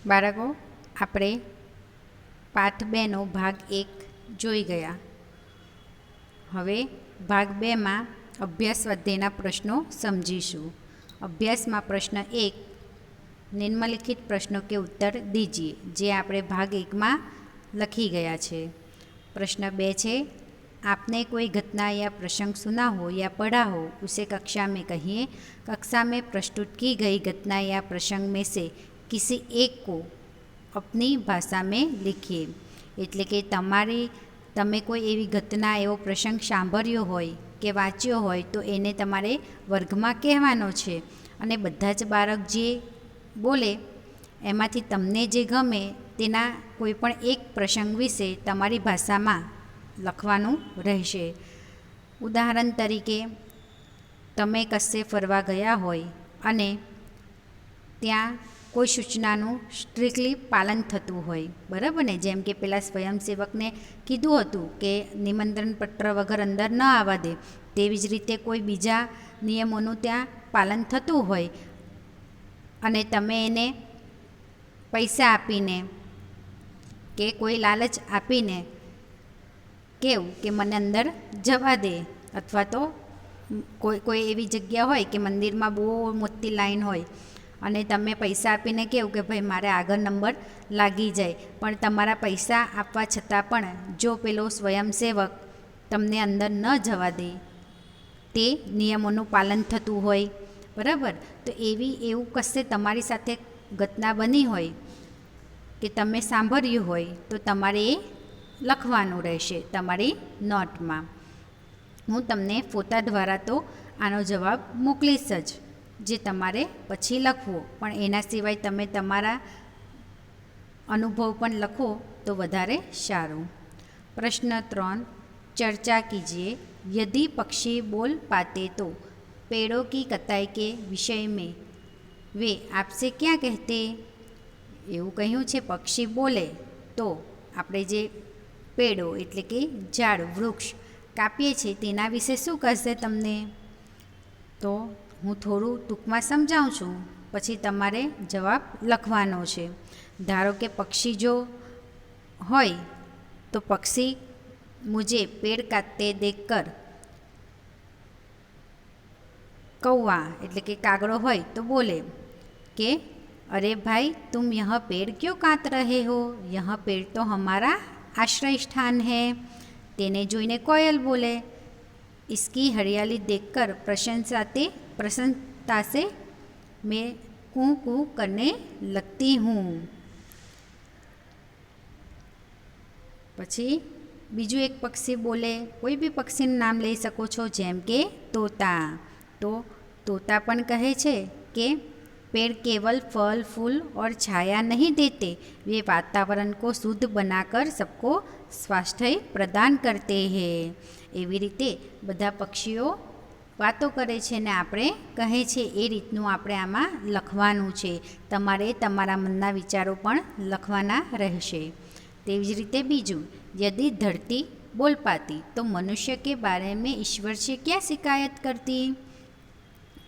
બાળકો, આપણે પાઠ 2નો ભાગ 1 જોઈ ગયા. હવે ભાગ 2માં અભ્યાસ સ્વાધ્યાયના પ્રશ્નો સમજીશું. અભ્યાસમાં પ્રશ્ન 1, નિમ્નલિખિત प्रश्नों के उत्तर दीजिए, જે આપણે ભાગ 1માં લખી ગયા છે. प्रश्न 2 છે, आपने कोई घटना या प्रसंग सुना हो या पढ़ा हो, उसे कक्षा में कहिए. कक्षा में प्रस्तुत की गई घटना या प्रसंग में से किसी एक को अपनी भाषा में लिखिए. એટલે કે તમે કોઈ એવી ઘટના, એવો પ્રસંગ સાંભળ્યો હોય કે વાંચ્યો હોય તો એને તમારે વર્ગમાં કહેવાનો છે. અને બધા જ બાળક જે બોલે એમાંથી તમને જે ગમે તેના કોઈ પણ એક પ્રસંગ વિશે તમારી ભાષામાં લખવાનું રહેશે. ઉદાહરણ તરીકે, તમે કશે ફરવા ગયા હોય અને ત્યાં કોઈ સૂચનાનું સ્ટ્રિક્ટલી પાલન થતું હોય, બરાબર ને? જેમ કે પેલા સ્વયંસેવકને કીધું હતું કે નિમંત્રણ પત્ર વગર અંદર ન આવવા દે, તેવી જ રીતે કોઈ બીજા નિયમોનું ત્યાં પાલન થતું હોય અને તમે એને પૈસા આપીને કે કોઈ લાલચ આપીને કેવું કે મને અંદર જવા દે, અથવા તો કોઈ એવી જગ્યા હોય કે મંદિરમાં બહુ મોટી લાઈન હોય અને તમે પૈસા આપીને કહો કે ભાઈ મારે આગળ નંબર લાગી જાય, પણ તમારા પૈસા આપવા છતાં પણ જો પેલો સ્વયંસેવક તમને અંદર ન જવા દે, તે નિયમોનું પાલન થતું હોય, બરાબર? તો એવું કશે તમારી સાથે ઘટના બની હોય કે તમે સાંભળ્યું હોય તો તમારે એ લખવાનું રહેશે તમારી નોટમાં. હું તમને ફોટા દ્વારા તો આનો જવાબ મોકલીશ જ, જે તમારે પછી લખવો, પણ એના સિવાય તમે તમારા અનુભવ પણ લખો તો વધારે સારું. प्रश्न 3, चर्चा कीजिए. यदि पक्षी बोल पाते तो पेड़ों की कटाई के विषय में वे आपसे क्या कहते? એવું કહ્યું છે, પક્ષી બોલે તો આપણે જે પેડો એટલે કે ઝાડ, વૃક્ષ કાપીએ છીએ તેના વિશે શું કહેશે તમને? તો હું થોડું ટૂંકમાં સમજાવું છું, પછી તમારે જવાબ લખવાનો છે. ધારો કે પક્ષી જો હોય તો પક્ષી મુझे पेड़ काटते देखकर, कौवा એટલે કે કાગડો હોય તો બોલે કે अरे भाई तुम यह पेड़ क्यों काट रहे हो? यह पेड़ तो हमारा आश्रय स्थान है. તેને જોઈને કોયલ બોલે, इसकी हरियाली देखकर प्रसन्नता से मैं कूँ कूँ करने लगती हूँ. પછી બીજું એક પક્ષી બોલે, કોઈ બી પક્ષીનું નામ લઈ શકો છો, જેમ કે તોતા. તો તોતા પણ કહે છે કે पेड़ केवल फल फूल और छाया नहीं देते, वे वातावरण को शुद्ध बनाकर सबको स्वास्थ्य प्रदान करते हैं. એવી રીતે બધા પક્ષીઓ વાતો કરે છે ને આપણે કહે છે એ રીતનું આપણે આમાં લખવાનું છે. તમારે તમારા મનના વિચારો પણ લખવાના રહેશે. તેવી જ રીતે બીજું, यदि धरती बोल पाती तो मनुष्य के बारे में ईश्वर से क्या शिकायत करती?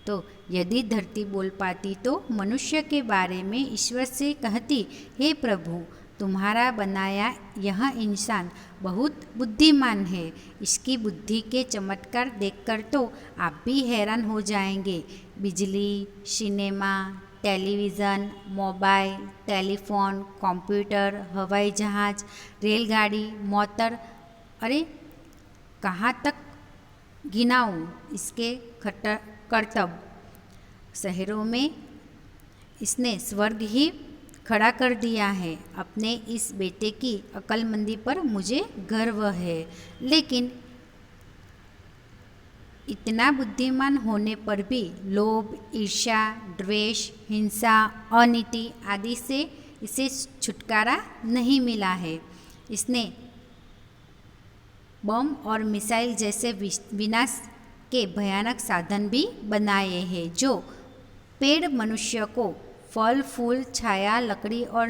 तो यदि धरती बोल पाती तो मनुष्य के बारे में ईश्वर से कहती, हे प्रभु तुम्हारा बनाया यह इंसान बहुत बुद्धिमान है, इसकी बुद्धि के चमत्कार देखकर तो आप भी हैरान हो जाएंगे. बिजली, cinema, television, mobile, telephone, computer, हवाई जहाज़, रेलगाड़ी, मोटर, अरे कहाँ तक गिनाऊँ इसके करतब. शहरों में इसने स्वर्ग ही खड़ा कर दिया है. अपने इस बेटे की अक्लमंदी पर मुझे गर्व है, लेकिन इतना बुद्धिमान होने पर भी लोभ, ईर्ष्या, द्वेष, हिंसा, अनीति आदि से इसे छुटकारा नहीं मिला है. इसने बम और मिसाइल जैसे विनाश के भयानक साधन भी बनाए हैं. जो पेड़ मनुष्य को फल फूल, छाया, लकड़ी और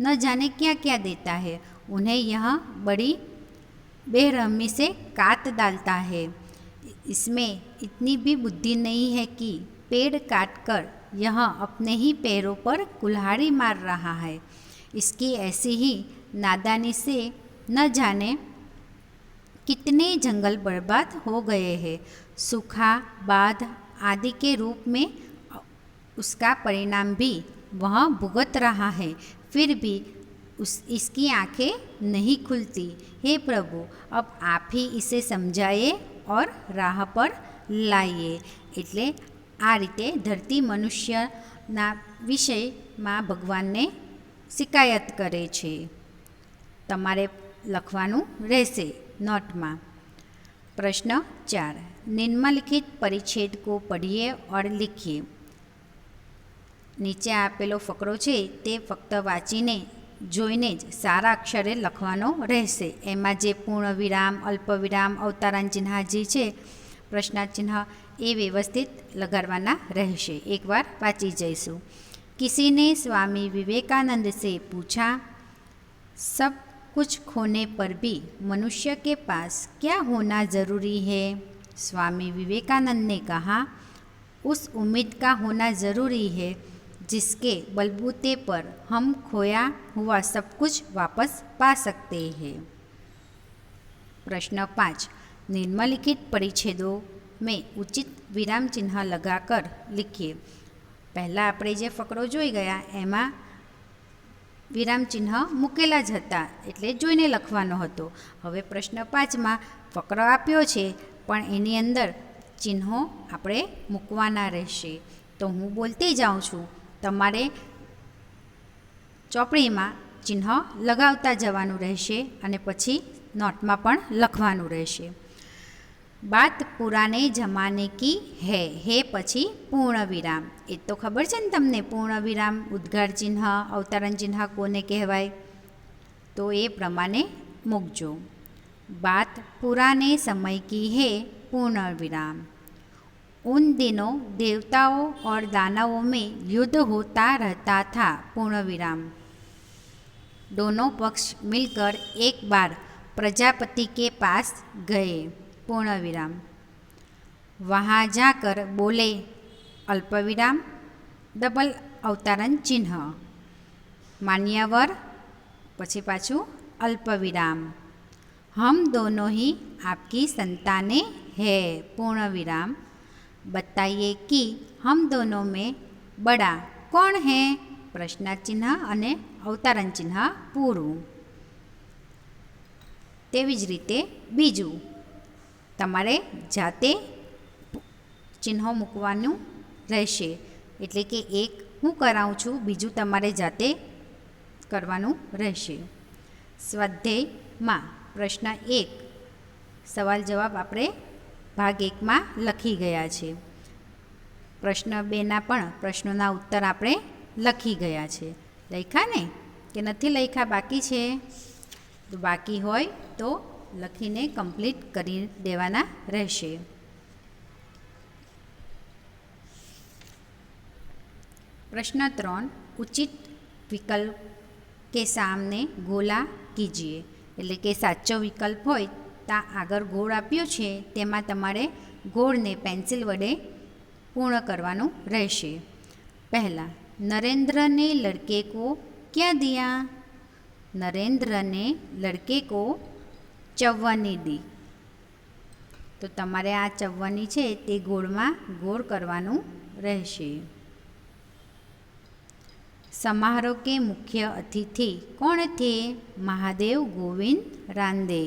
न जाने क्या क्या देता है, उन्हें यह बड़ी बेरहमी से काट डालता है. इसमें इतनी भी बुद्धि नहीं है कि पेड़ काटकर यह अपने ही पैरों पर कुल्हाड़ी मार रहा है। इसकी ऐसी ही नादानी से न जाने कितने जंगल बर्बाद हो गए हैं। सूखा, बाढ़ आदि के रूप में उसका परिणाम भी वह भुगत रहा है, फिर भी इसकी आंखें नहीं खुलती। हे प्रभु, अब आप ही इसे समझाइए और राह पर लाइए। એટલે આ રીતે ધરતી મનુષ્યના વિષયમાં ભગવાનને શિકાયત કરે છે। તમારે લખવાનું રહેશે નોટમાં। પ્રશ્ન 4, निम्नलिखित परिच्छेद को पढ़िए और लिखिए। નીચે આપેલો ફકરો છે તે ફક્ત વાંચીને જોઈને જ સારા અક્ષરે લખવાનો રહેશે। એમાં જે પૂર્ણ વિરામ, અલ્પવિરામ, અવતારણ ચિહ્ન જે છે, પ્રશ્નાર્થ ચિહ્ન એ વ્યવસ્થિત લગાડવાના રહેશે। એકવાર વાંચી જઈશું। किसी ने स्वामी विवेकानंद से पूछा, सब कुछ खोने पर भी मनुष्य के पास क्या होना ज़रूरी है? स्वामी विवेकानंद ने कहा, उस उम्मीद का होना ज़रूरी है जिसके बलबूते पर हम खोया हुआ सब कुछ वापस पा सकते हैं। प्रश्न 5, निम्नलिखित परिच्छेदों में उचित विराम चिन्ह लगाकर लिखिए। पहला આપણે જે ફકરો જોઈ ગયા એમાં વિરામ ચિહ્ન મૂકેલા જ હતા, એટલે જોઈને લખવાનો હતો। હવે પ્રશ્ન 5માં ફકરો આપ્યો છે પણ એની અંદર ચિહ્નો આપણે મૂકવાના રહેશે। તો હું બોલતી જાઉં છું, તમારે ચોપડીમાં ચિહ્ન લગાવતા જવાનું રહેશે અને પછી નોટમાં પણ લખવાનું રહેશે। बात पुराने जमाने की है पछी पूर्ण विराम। ए तो खबर है ने तमने पूर्ण विराम, उद्गार चिन्ह, अवतरण चिन्ह कोने कहवाय, तो ये प्रमाणे मूकजो। बात पुराने समय की है, पूर्ण विराम। उन दिनों देवताओं और दानवों में युद्ध होता रहता था, पूर्ण विराम। दोनों पक्ष मिलकर एक बार प्रजापति के पास गए, पूर्ण विराम। वहाँ जाकर बोले, अल्पविराम, डबल अवतरण चिन्ह, मान्यवर, पछी पाछू अल्पविराम। हम दोनों ही आपकी संतानें हैं, पूर्ण विराम। बताइए कि हम दोनों में बड़ा कौन है? प्रश्नार्थ चिन्ह अने अवतरण चिन्ह पूરું। तेवी ज रीते बीजू તમારે જાતે ચિહ્નો મૂકવાનું રહેશે। એટલે કે એક હું કરાવું છું, બીજું તમારે જાતે કરવાનું રહેશે। સ્વાધ્યાયમાં પ્રશ્ન 1 સવાલ જવાબ આપણે ભાગ 1માં લખી ગયા છે। પ્રશ્ન 2ના પણ પ્રશ્નોના ઉત્તર આપણે લખી ગયા છે। લખ્યા ને કે નથી લખ્યા? બાકી છે? તો બાકી હોય તો લખીને કમ્પ્લીટ કરી દેવાના રહેશે। प्रश्न 3, उचित विकल्प के सामने गोला कीजिए। એટલે કે સાચો વિકલ્પ હોય ત્યાં આગળ ગોળ આપ્યો છે, તેમાં તમારે ગોળને પેન્સિલ વડે પૂર્ણ કરવાનું રહેશે। પહેલા, नरेंद्र ने लड़के को क्या दिया? नरेंद्र ने लड़के को चव्वनी दी। तो तमारे आ चव्वनी छे ते गोळमां गोळ करवानुं रहेशे। समारोह के मुख्य अतिथि कौन थे? महादेव गोविंद रांदे।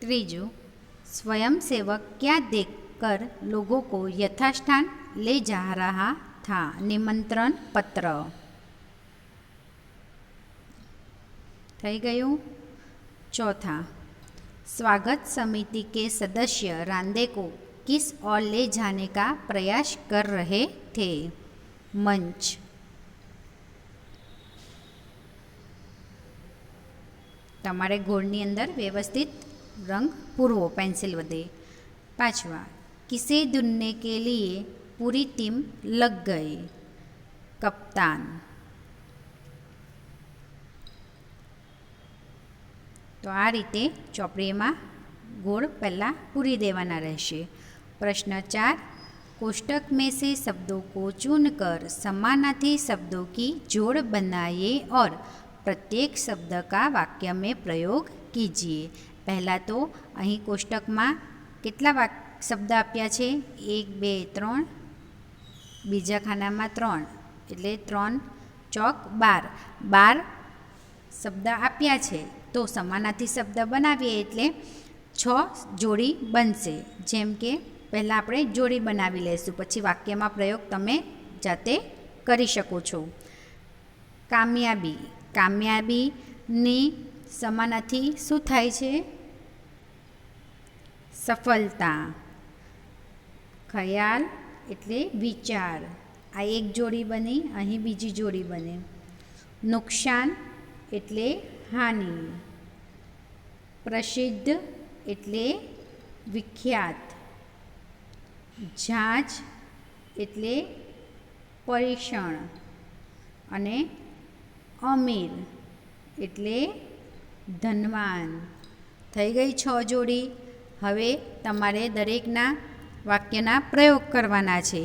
त्रीजू, स्वयंसेवक क्या देखकर लोगों को यथास्थान ले जा रहा था? निमंत्रण पत्र। થઈ ગયું। चौथा, स्वागत समिति के सदस्य रांदे को किस ओर ले जाने का प्रयास कर रहे थे? मंच। તમારે ગોળની અંદર વ્યવસ્થિત રંગ પૂરવો પેન્સિલ વડે। पांचवा, किसे ढूंढने के लिए पूरी टीम लग गई? कप्तान। तो आ रीते ચોપડીમાં ગોળ પહેલાં પૂરી દેવાના રહેશે। प्रश्न 4, कोष्टक में से शब्दों को चुनकर समानार्थी शब्दों की जोड़ बनाइए और प्रत्येक शब्द का वाक्य में प्रयोग कीजिए. પહેલાં તો અહીં કોષ્ટકમાં કેટલા શબ્દ આપ્યા છે? 1, 2, 3. બીજા ખાનામાં 3, એટલે 3 ચોક 12. 12 શબ્દ આપ્યા છે, તો સમાનાર્થી શબ્દ બનાવીએ એટલે 6 જોડી બનશે. જેમ કે પહેલાં આપણે જોડી બનાવી લઈશું, પછી વાક્યમાં પ્રયોગ તમે જાતે કરી શકો છો. કામયાબી. કામયાબીની સમાનાર્થી શું થાય છે? સફળતા. ખ્યાલ એટલે વિચાર. આ એક જોડી બની, અહીં બીજી જોડી બને. નુકસાન એટલે હાનિ. પ્રસિદ્ધ એટલે વિખ્યાત. ઝાંઝ એટલે પરીક્ષણ. અને અમીર એટલે ધનવાન. થઈ ગઈ 6 જોડી. હવે તમારે દરેકના વાક્યના પ્રયોગ કરવાના છે.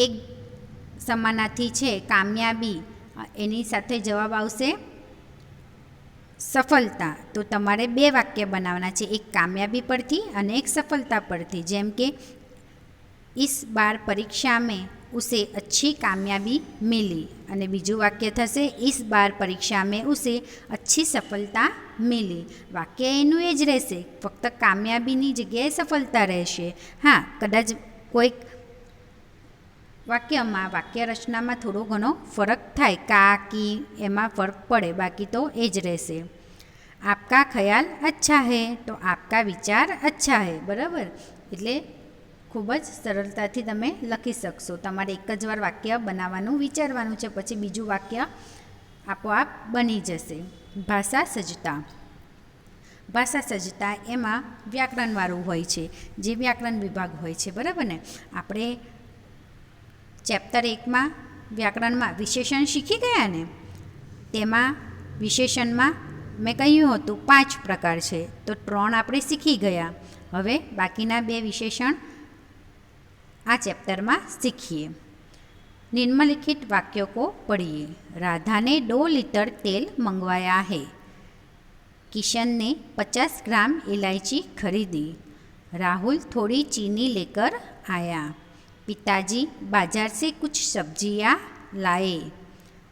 એક સમાનાર્થી છે કામયાબી, એની સાથે જવાબ આવશે સફળતા. તો તમારે 2 વાક્ય બનાવવાના છે, એક કામયાબી પરથી અને એક સફળતા પરથી. જેમ કે इस बार परीक्षा में उसे अच्छी कामयाबी मिली, અને બીજું વાક્ય થશે इस बार परीक्षा में उसे अच्छी सफलता मिली. વાક્ય એનું એ જ રહેશે, ફક્ત કામયાબીની જગ્યાએ સફળતા રહેશે. હા, કદાચ કોઈક વાક્યમાં વાક્ય રચનામાં થોડો ઘણો ફરક થાય, કા કી એમાં ફરક પડે, બાકી તો એ જ રહેશે. આપકા ખ્યાલ અચ્છા હૈ, તો આપકા વિચાર અચ્છા હૈ. બરાબર, એટલે ખૂબ જ સરળતાથી તમે લખી શકશો. તમારે એક જ વાર વાક્ય બનાવવાનું વિચારવાનું છે, પછી બીજું વાક્ય આપોઆપ બની જશે. ભાષા સજ્જતા. ભાષા સજ્જતા એમાં વ્યાકરણવાળું હોય છે, જે વ્યાકરણ વિભાગ હોય છે. બરાબર ને? આપણે ચેપ્ટર 1માં વ્યાકરણમાં વિશેષણ શીખી ગયા ને, તેમાં વિશેષણમાં મેં કહ્યું હતું 5 પ્રકાર છે, તો 3 આપણે શીખી ગયા. હવે બાકીના 2 વિશેષણ આ चैप्टर में सीखिए. निम्नलिखित वाक्यों को पढ़िए. राधा ने 2 लीटर तेल मंगवाया है. किशन ने 50 ग्राम इलायची खरीदी. राहुल थोड़ी चीनी लेकर आया. पिताजी बाजार से कुछ सब्जियां लाए.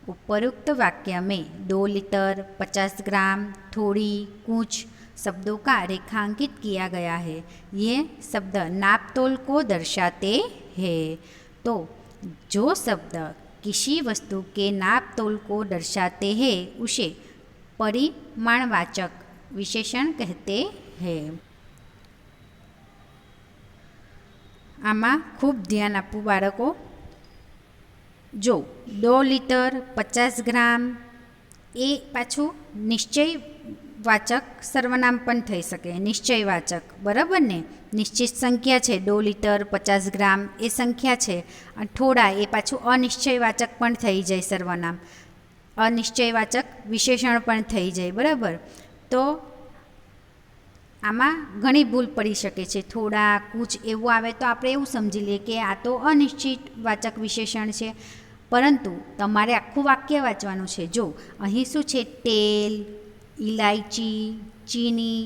उपरोक्त वाक्य में 2 लीटर, 50 ग्राम, थोड़ी, कुछ शब्दों का रेखांकित किया गया है. ये शब्द नापतोल को दर्शाते हैं. तो जो शब्द किसी वस्तु के नापतोल को दर्शाते हैं उसे परिमाणवाचक विशेषण कहते हैं. આમાં ખૂબ ધ્યાન આપવું બાળકો. જો 2 લિટર 50 ગ્રામ એ પાછું નિશ્ચયવાચક સર્વનામ પણ થઈ શકે, નિશ્ચયવાચક. બરાબર ને? નિશ્ચિત સંખ્યા છે 2 લિટર 50 ગ્રામ એ સંખ્યા છે, અને થોડા એ પાછું અનિશ્ચયવાચક પણ થઈ જાય સર્વનામ, અનિશ્ચયવાચક વિશેષણ પણ થઈ જાય. બરાબર? તો આમાં ઘણી ભૂલ પડી શકે છે. થોડા, કુછ એવું આવે તો આપણે એવું સમજી લઈએ કે આ તો અનિશ્ચિતવાચક વિશેષણ છે, પરંતુ તમારે આખું વાક્ય વાંચવાનું છે. જો અહીં શું છે? તેલ, ઇલાયચી, ચીની,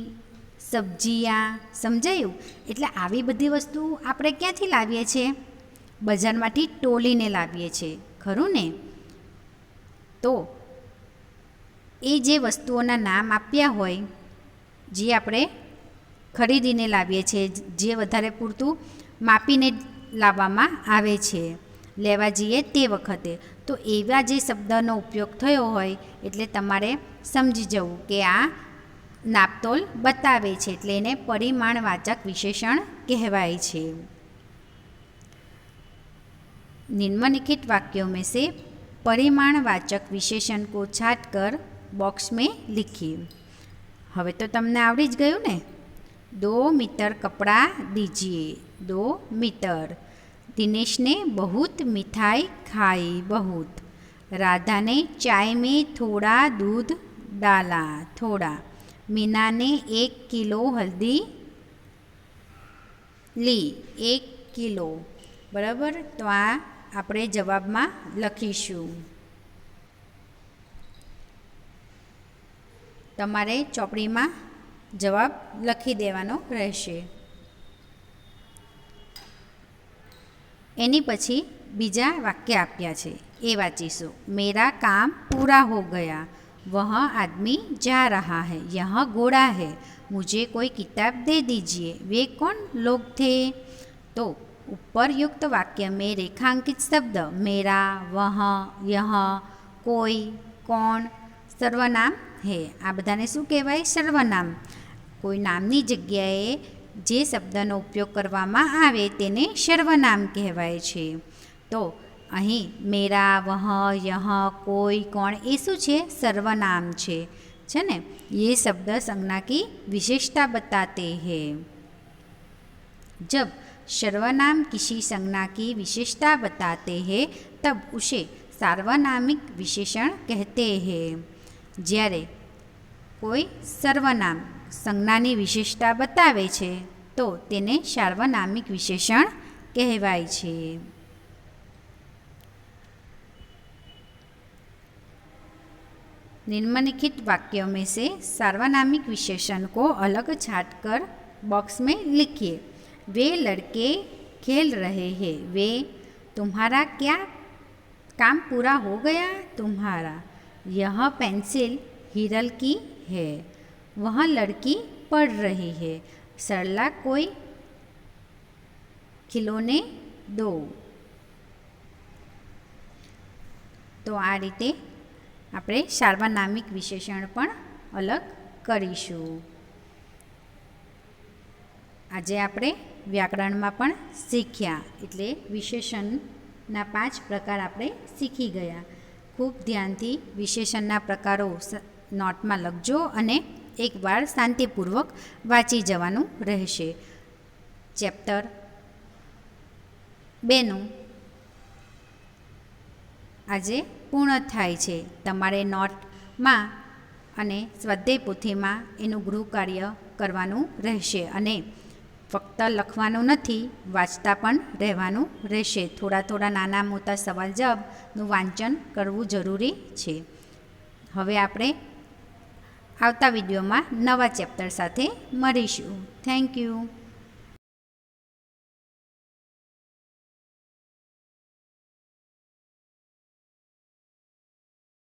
સબ્જીયા. સમજાયું? એટલે આવી બધી વસ્તુ આપણે ક્યાંથી લાવીએ છીએ? બજારમાંથી ટોલીને લાવીએ છીએ, ખરું ને? તો એ જે વસ્તુઓના નામ આપ્યા હોય, જે આપણે ખરીદીને લાવીએ છીએ, જે વધારે પૂરતું માપીને લાવવામાં આવે છે લેવા જઈએ તે વખતે, તો એવા જે શબ્દનો ઉપયોગ થયો હોય એટલે તમારે સમજી જવું કે આ નાપતોલ બતાવે છે, એટલે એને પરિમાણવાચક વિશેષણ કહેવાય છે. निम्नलिखित वाक्यों में से परिमाणवाचक विशेषण को छाट कर बॉक्स में लिखिए. હવે તો તમને આવડી જ ગયું ને. 2 मीटर कपड़ा दीजिए. 2 मीटर. दिनेश ने बहुत मिठाई खाई. बहुत. राधा ने चाय में थोड़ा दूध डाला. थोड़ा. मीना ने 1 किलो हल्दी લી 1 કિલો. બરાબર, તો આ આપણે જવાબમાં લખીશું. તમારે ચોપડીમાં જવાબ લખી દેવાનો રહેશે. એની પછી બીજા વાક્ય આપ્યા છે એ વાંચીશું. મેરા કામ પૂરા હો ગયા, वह आदमी जा रहा है, यहाँ घोड़ा है, मुझे कोई किताब दे दीजिए, वे कौन लोग थे? तो उपरयुक्त वाक्य में रेखांकित शब्द मेरा, वह, यह, कोई, कौन सर्वनाम है. आ बधाने શું કહેવાય? સર્વનામ. કોઈ નામની જગ્યાએ જે શબ્દનો ઉપયોગ કરવામાં આવે તેને સર્વનામ કહેવાય છે. તો અહીં મેરા, વહ, યહ, કોઈ, કોણ એ શું છે? સર્વનામ છે ને. ये शब्द संज्ञा की विशेषता बताते हैं. जब सर्वनाम किसी संज्ञा की विशेषता बताते हैं तब उसे सार्वनामिक विशेषण कहते हैं. જ્યારે કોઈ સર્વનામ સંજ્ઞાની વિશેષતા બતાવે છે તો તેને સાર્વનામિક વિશેષણ કહેવાય છે. निम्नलिखित वाक्यों में से सार्वनामिक विशेषण को अलग छांटकर बॉक्स में लिखिए. वे लड़के खेल रहे हैं, वे, तुम्हारा क्या काम पूरा हो गया? तुम्हारा, यह पेंसिल हिरल की है, वह लड़की पढ़ रही है, सरला कोई खिलौने दो. तो आ रीते આપણે સાર્વનામિક વિશેષણ પણ અલગ કરીશું. આજે આપણે વ્યાકરણમાં પણ શીખ્યા, એટલે વિશેષણના 5 પ્રકાર આપણે શીખી ગયા. ખૂબ ધ્યાનથી વિશેષણના પ્રકારો નોટમાં લખજો અને એકવાર શાંતિપૂર્વક વાંચી જવાનું રહેશે. ચેપ્ટર 2નું આજે પૂર્ણ થાય છે. તમારે નોટમાં અને સ્વાધ્યાય પોથીમાં એનું ગૃહ કાર્ય કરવાનું રહેશે અને ફક્ત લખવાનું નથી, વાંચતા પણ રહેવાનું રહેશે. થોડા નાના મોટા સવાલ જવાબનું વાંચન કરવું જરૂરી છે. હવે આપણે આવતા વિડીયોમાં નવા ચેપ્ટર સાથે મળીશું. Thank you.